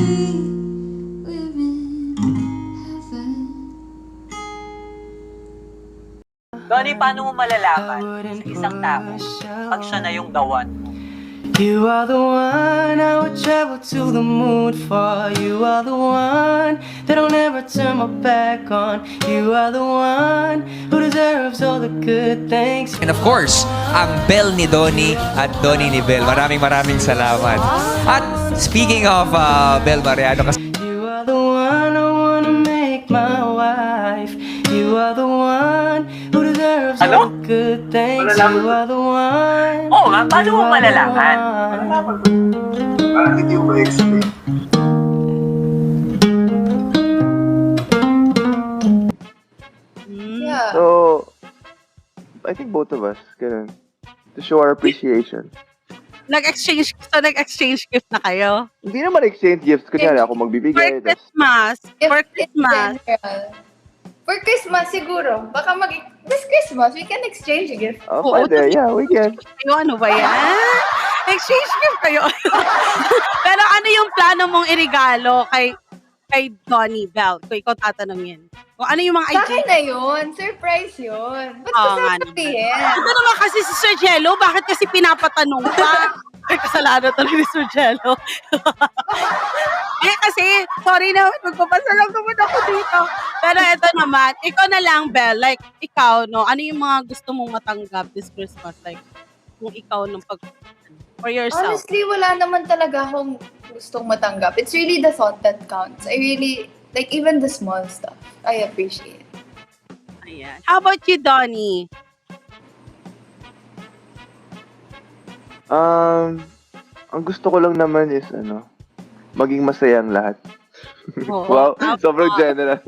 we're in heaven. Donnie, paano mo malalaman sa isang tao pag siya na yung the one mo? You are the one I would travel to the moon for. You are the one that I'll never turn my back on. You are the one who deserves all the good things. And of course, ang Bell ni Donnie at Donnie ni Bell. Maraming salamat. At speaking of Bell Mariano, kasi You are the one I wanna make my wife. You are the one who deserves all the good things. You are the one. Oo nga, paano mo malalaman? Parang hindi ko ma-explain. Yeah. So, I think both of us, ganun. To show our appreciation. Nag-exchange gift na kayo? Hindi naman exchange gifts. Kunyari ako For magbibigay. tas- Christmas. If For in Christmas. general. For Christmas, siguro. Baka this Christmas, we can exchange a gift. Oh, Oo, pwede. Yeah, we can. Kayo, ano ba yan? Exchange gift kayo. Pero ano yung plano mong irigalo kay Donnie Bell? Kung ikaw tatanungin. Kung ano yung mga Sa akin idea? na yun. Surprise yun. Ba't Oo ko nga sasabihin? Ito naman kasi si Sir Jello, bakit kasi pinapatanong pa? Ay, kasalanan talaga ni Sir Jello. Kasi, sorry na, magpapasa lang naman ako dito. Pero ito naman, ikaw na lang, Belle, like, ikaw, no, ano yung mga gusto mong matanggap this Christmas? Like, kung ikaw nung for yourself. Honestly, wala naman talaga akong gustong matanggap. It's really the thought that counts. I really, like, even the small stuff, I appreciate. Ayan. How about you, Donnie? Ang gusto ko lang naman is, maging masaya ang lahat. Oo. Wow, Tama. sobrang general.